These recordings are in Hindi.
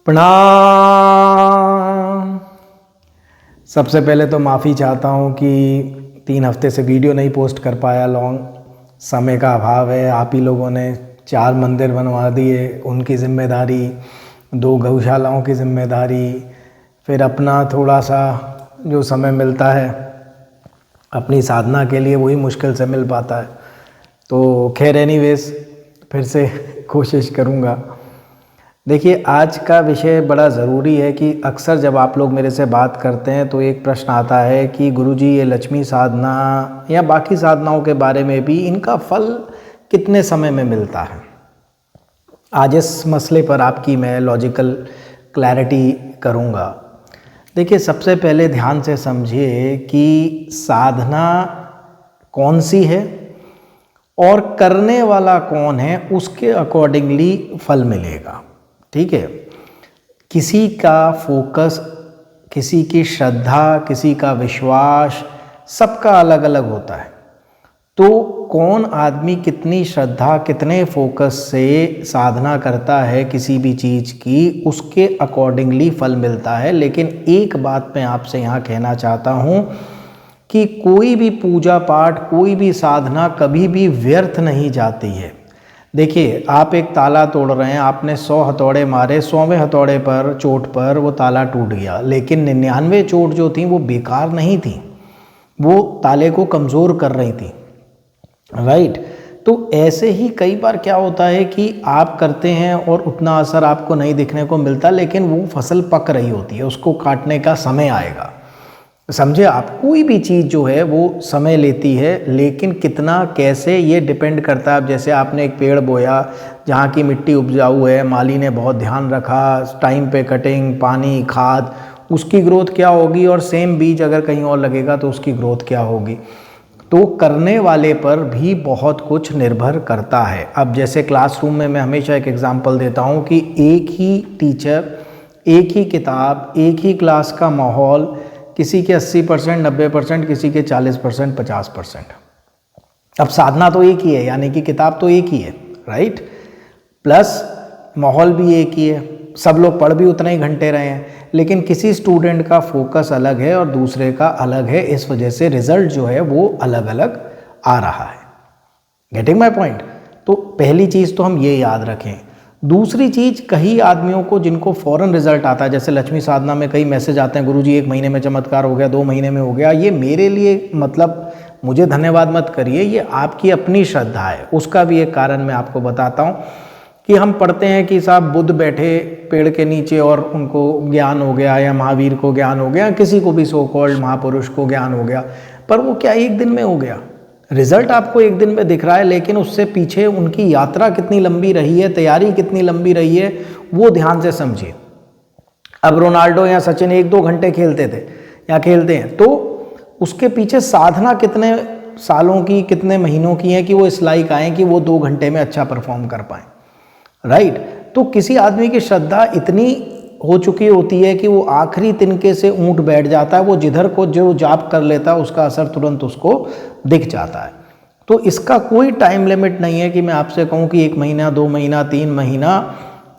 प्रणाम। सबसे पहले तो माफ़ी चाहता हूँ कि 3 हफ्ते से वीडियो नहीं पोस्ट कर पाया। लॉन्ग समय का अभाव है। आप ही लोगों ने 4 मंदिर बनवा दिए, उनकी जिम्मेदारी, 2 गौशालाओं की जिम्मेदारी, फिर अपना थोड़ा सा जो समय मिलता है अपनी साधना के लिए वही मुश्किल से मिल पाता है। तो खैर एनीवेज फिर से कोशिश करूँगा। देखिए, आज का विषय बड़ा ज़रूरी है कि अक्सर जब आप लोग मेरे से बात करते हैं तो एक प्रश्न आता है कि गुरुजी ये लक्ष्मी साधना या बाकी साधनाओं के बारे में भी इनका फल कितने समय में मिलता है। आज इस मसले पर आपकी मैं लॉजिकल क्लैरिटी करूँगा। देखिए, सबसे पहले ध्यान से समझिए कि साधना कौन सी है और करने वाला कौन है, उसके अकॉर्डिंगली फल मिलेगा। ठीक है। किसी का फोकस, किसी की श्रद्धा, किसी का विश्वास, सबका अलग अलग होता है। तो कौन आदमी कितनी श्रद्धा, कितने फोकस से साधना करता है किसी भी चीज़ की, उसके अकॉर्डिंगली फल मिलता है। लेकिन एक बात मैं आपसे यहाँ कहना चाहता हूँ कि कोई भी पूजा पाठ, कोई भी साधना कभी भी व्यर्थ नहीं जाती है। देखिए, आप एक ताला तोड़ रहे हैं, आपने 100 हथौड़े मारे, 100वें हथौड़े पर, चोट पर वो ताला टूट गया, लेकिन 99 चोट जो थी वो बेकार नहीं थी, वो ताले को कमज़ोर कर रही थी। राइट। तो ऐसे ही कई बार क्या होता है कि आप करते हैं और उतना असर आपको नहीं दिखने को मिलता, लेकिन वो फसल पक रही होती है, उसको काटने का समय आएगा। समझे आप, कोई भी चीज़ जो है वो समय लेती है, लेकिन कितना, कैसे, ये डिपेंड करता है। अब जैसे आपने एक पेड़ बोया, जहाँ की मिट्टी उपजाऊ है, माली ने बहुत ध्यान रखा, टाइम पे कटिंग, पानी, खाद, उसकी ग्रोथ क्या होगी, और सेम बीज अगर कहीं और लगेगा तो उसकी ग्रोथ क्या होगी। तो करने वाले पर भी बहुत कुछ निर्भर करता है। अब जैसे क्लासरूम में मैं हमेशा एक एग्जाम्पल देता हूँ कि एक ही टीचर, एक ही किताब, एक ही क्लास का माहौल, किसी के 80%, 90%, किसी के 40%, 50%। अब साधना तो एक ही है, यानी कि किताब तो एक ही है, राइट, प्लस माहौल भी एक ही है, सब लोग पढ़ भी उतने ही घंटे रहे हैं, लेकिन किसी स्टूडेंट का फोकस अलग है और दूसरे का अलग है। इस वजह से रिजल्ट जो है वो अलग अलग आ रहा है। Getting my point. तो पहली चीज़ तो हम ये याद रखें। दूसरी चीज़, कई आदमियों को जिनको फ़ौरन रिजल्ट आता है, जैसे लक्ष्मी साधना में कई मैसेज आते हैं, गुरुजी 1 महीने में चमत्कार हो गया, 2 महीने में हो गया। ये मेरे लिए, मतलब मुझे धन्यवाद मत करिए, ये आपकी अपनी श्रद्धा है। उसका भी एक कारण मैं आपको बताता हूँ कि हम पढ़ते हैं कि साहब बुद्ध बैठे पेड़ के नीचे और उनको ज्ञान हो गया, या महावीर को ज्ञान हो गया, किसी को भी सो कॉल्ड महापुरुष को ज्ञान हो गया, पर वो क्या एक दिन में हो गया? रिजल्ट आपको एक दिन में दिख रहा है, लेकिन उससे पीछे उनकी यात्रा कितनी लंबी रही है, तैयारी कितनी लंबी रही है, वो ध्यान से समझिए। अब रोनाल्डो या सचिन 1-2 घंटे खेलते थे या खेलते हैं, तो उसके पीछे साधना कितने सालों की, कितने महीनों की है कि वो इस लायक आए कि वो 2 घंटे में अच्छा परफॉर्म कर पाएँ। राइट। तो किसी आदमी की श्रद्धा इतनी हो चुकी होती है कि वो आखिरी तिनके से ऊंट बैठ जाता है, वो जिधर को जो जाप कर लेता है उसका असर तुरंत उसको दिख जाता है। तो इसका कोई टाइम लिमिट नहीं है कि मैं आपसे कहूँ कि 1 महीना, 2 महीना, 3 महीना,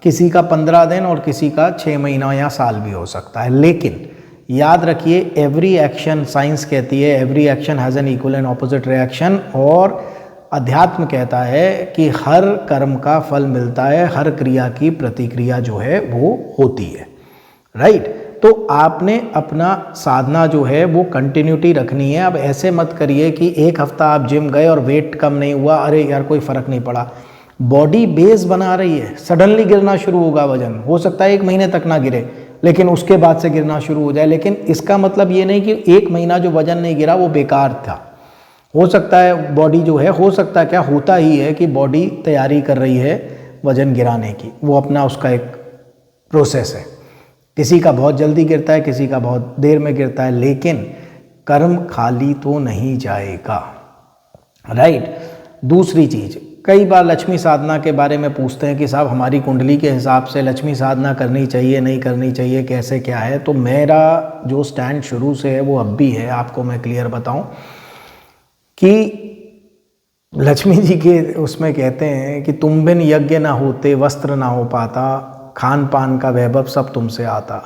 किसी का 15 दिन और किसी का 6 महीना या साल भी हो सकता है। लेकिन याद रखिए, एवरी एक्शन, साइंस कहती है every action has an equal and opposite reaction, और अध्यात्म कहता है कि हर कर्म का फल मिलता है, हर क्रिया की प्रतिक्रिया जो है वो होती है। राइट। तो आपने अपना साधना जो है वो कंटिन्यूटी रखनी है। अब ऐसे मत करिए कि 1 हफ्ता आप जिम गए और वेट कम नहीं हुआ, अरे यार कोई फ़र्क नहीं पड़ा। बॉडी बेस बना रही है, सडनली गिरना शुरू होगा वजन, हो सकता है 1 महीने तक ना गिरे, लेकिन उसके बाद से गिरना शुरू हो जाए। लेकिन इसका मतलब ये नहीं कि 1 महीना जो वजन नहीं गिरा वो बेकार था। हो सकता है बॉडी जो है, हो सकता है, क्या होता ही है कि बॉडी तैयारी कर रही है वजन गिराने की, वो अपना उसका एक प्रोसेस है। किसी का बहुत जल्दी गिरता है, किसी का बहुत देर में गिरता है, लेकिन कर्म खाली तो नहीं जाएगा। राइट। दूसरी चीज़, कई बार लक्ष्मी साधना के बारे में पूछते हैं कि साहब हमारी कुंडली के हिसाब से लक्ष्मी साधना करनी चाहिए, नहीं करनी चाहिए, कैसे क्या है। तो मेरा जो स्टैंड शुरू से है वो अब भी है, आपको मैं क्लियर बताऊं कि लक्ष्मी जी के उसमें कहते हैं कि तुम बिन यज्ञ ना होते, वस्त्र ना हो पाता, खान पान का वैभव सब तुमसे आता।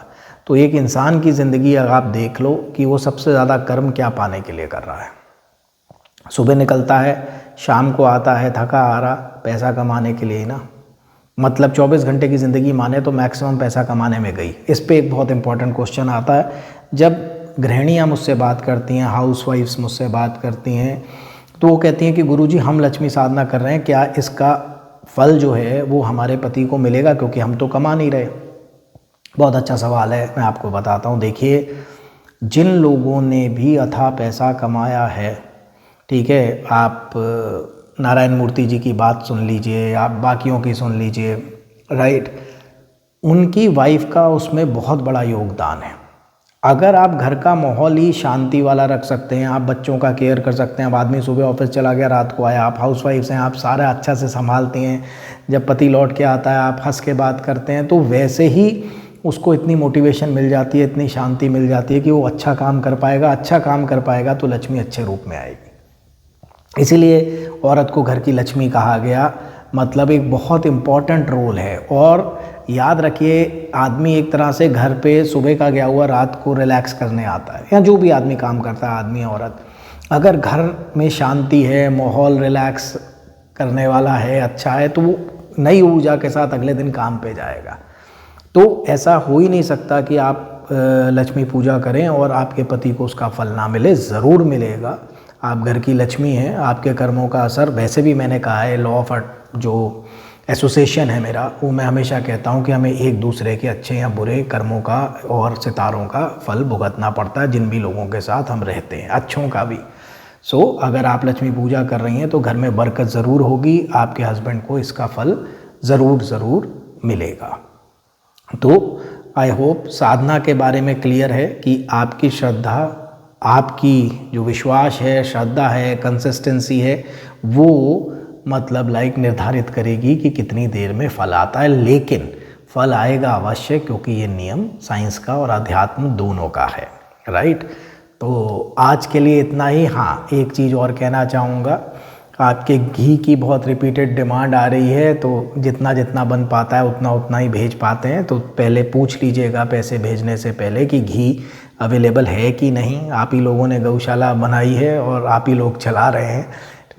तो एक इंसान की ज़िंदगी अगर आप देख लो कि वो सबसे ज़्यादा कर्म क्या पाने के लिए कर रहा है। सुबह निकलता है, शाम को आता है थका हारा, पैसा कमाने के लिए ही ना। मतलब 24 घंटे की ज़िंदगी माने तो मैक्सिमम पैसा कमाने में गई। इस पे एक बहुत इंपॉर्टेंट क्वेश्चन आता है। जब गृहिणियाँ मुझसे बात करती हैं, हाउसवाइफ्स मुझसे बात करती हैं, तो वो कहती हैं कि गुरुजी हम लक्ष्मी साधना कर रहे हैं, क्या इसका फल जो है वो हमारे पति को मिलेगा, क्योंकि हम तो कमा नहीं रहे। बहुत अच्छा सवाल है, मैं आपको बताता हूँ। देखिए, जिन लोगों ने भी अथाह पैसा कमाया है, ठीक है, आप नारायण मूर्ति जी की बात सुन लीजिए, आप बाकियों की सुन लीजिए, राइट, उनकी वाइफ का उसमें बहुत बड़ा योगदान है। अगर आप घर का माहौल ही शांति वाला रख सकते हैं, आप बच्चों का केयर कर सकते हैं, अब आदमी सुबह ऑफिस चला गया, रात को आया, आप हाउसवाइफ्स हैं, आप सारा अच्छा से संभालती हैं, जब पति लौट के आता है आप हंस के बात करते हैं, तो वैसे ही उसको इतनी मोटिवेशन मिल जाती है, इतनी शांति मिल जाती है कि वो अच्छा काम कर पाएगा। अच्छा काम कर पाएगा तो लक्ष्मी अच्छे रूप में आएगी। इसीलिए औरत को घर की लक्ष्मी कहा गया, मतलब एक बहुत इम्पॉर्टेंट रोल है। और याद रखिए, आदमी एक तरह से घर पे सुबह का गया हुआ रात को रिलैक्स करने आता है, या जो भी आदमी काम करता है, आदमी औरत, अगर घर में शांति है, माहौल रिलैक्स करने वाला है, अच्छा है, तो वो नई ऊर्जा के साथ अगले दिन काम पे जाएगा। तो ऐसा हो ही नहीं सकता कि आप लक्ष्मी पूजा करें और आपके पति को उसका फल ना मिले। ज़रूर मिलेगा। आप घर की लक्ष्मी हैं, आपके कर्मों का असर, वैसे भी मैंने कहा है, लॉ ऑफ जो एसोसिएशन है मेरा, वो मैं हमेशा कहता हूँ कि हमें एक दूसरे के अच्छे या बुरे कर्मों का और सितारों का फल भुगतना पड़ता है, जिन भी लोगों के साथ हम रहते हैं, अच्छों का भी। सो अगर आप लक्ष्मी पूजा कर रही हैं तो घर में बरकत ज़रूर होगी, आपके हस्बैंड को इसका फल ज़रूर मिलेगा। तो आई होप साधना के बारे में क्लियर है कि आपकी श्रद्धा, आपकी जो विश्वास है, श्रद्धा है, कंसिस्टेंसी है, वो मतलब निर्धारित करेगी कि कितनी देर में फल आता है। लेकिन फल आएगा अवश्य, क्योंकि ये नियम साइंस का और अध्यात्म दोनों का है, राइट। तो आज के लिए इतना ही। हाँ, एक चीज़ और कहना चाहूँगा, आपके घी की बहुत रिपीटेड डिमांड आ रही है, तो जितना जितना बन पाता है उतना उतना ही भेज पाते हैं। तो पहले पूछ लीजिएगा पैसे भेजने से पहले कि घी अवेलेबल है कि नहीं। आप ही लोगों ने गौशाला बनाई है और आप ही लोग चला रहे हैं,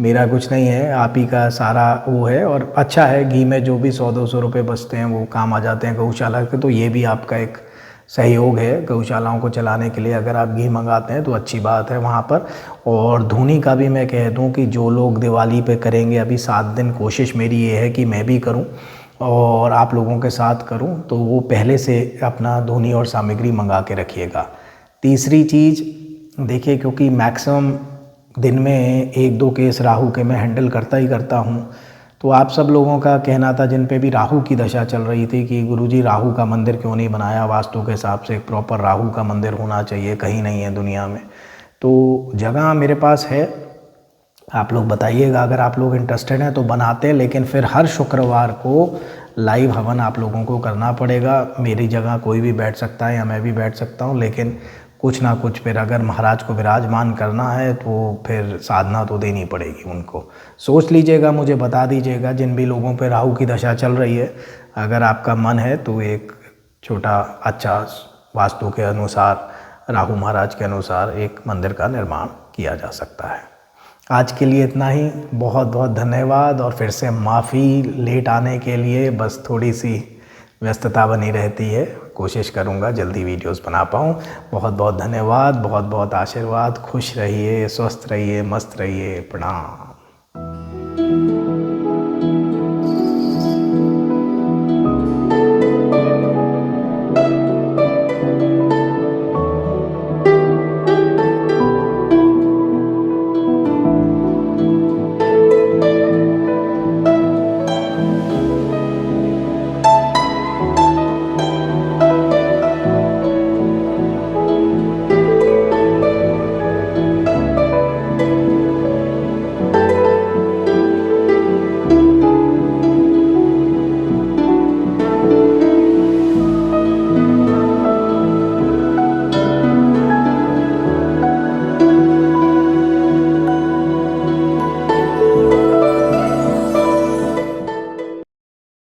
मेरा कुछ नहीं है, आप ही का सारा वो है। और अच्छा है, घी में जो भी 100-200 रुपये बचते हैं वो काम आ जाते हैं गौशाला के, तो ये भी आपका एक सहयोग है गौशालाओं को चलाने के लिए। अगर आप घी मंगाते हैं तो अच्छी बात है वहाँ पर। और धूनी का भी मैं कह दूँ कि जो लोग दिवाली पे करेंगे, अभी 7 दिन कोशिश मेरी ये है कि मैं भी करूँ और आप लोगों के साथ करूँ, तो वो पहले से अपना धूनी और सामग्री मंगा के रखिएगा। तीसरी चीज़ देखिए, क्योंकि मैक्सिमम दिन में 1-2 केस राहु के मैं हैंडल करता हूँ, तो आप सब लोगों का कहना था जिन पे भी राहु की दशा चल रही थी कि गुरुजी राहु का मंदिर क्यों नहीं बनाया, वास्तु के हिसाब से एक प्रॉपर राहु का मंदिर होना चाहिए, कहीं नहीं है दुनिया में। तो जगह मेरे पास है, आप लोग बताइएगा, अगर आप लोग इंटरेस्टेड हैं तो बनाते हैं। लेकिन फिर हर शुक्रवार को लाइव हवन आप लोगों को करना पड़ेगा। मेरी जगह कोई भी बैठ सकता है या मैं भी बैठ सकता हूँ, लेकिन कुछ ना कुछ फिर अगर महाराज को विराजमान करना है तो फिर साधना तो देनी पड़ेगी उनको। सोच लीजिएगा, मुझे बता दीजिएगा जिन भी लोगों पे राहु की दशा चल रही है, अगर आपका मन है तो एक छोटा अच्छा वास्तु के अनुसार, राहु महाराज के अनुसार एक मंदिर का निर्माण किया जा सकता है। आज के लिए इतना ही। बहुत बहुत धन्यवाद और फिर से माफ़ी लेट आने के लिए, बस थोड़ी सी व्यस्तता बनी रहती है। कोशिश करूँगा जल्दी वीडियोस बना पाऊँ। बहुत बहुत धन्यवाद, बहुत बहुत आशीर्वाद। खुश रहिए, स्वस्थ रहिए, मस्त रहिए। प्रणाम।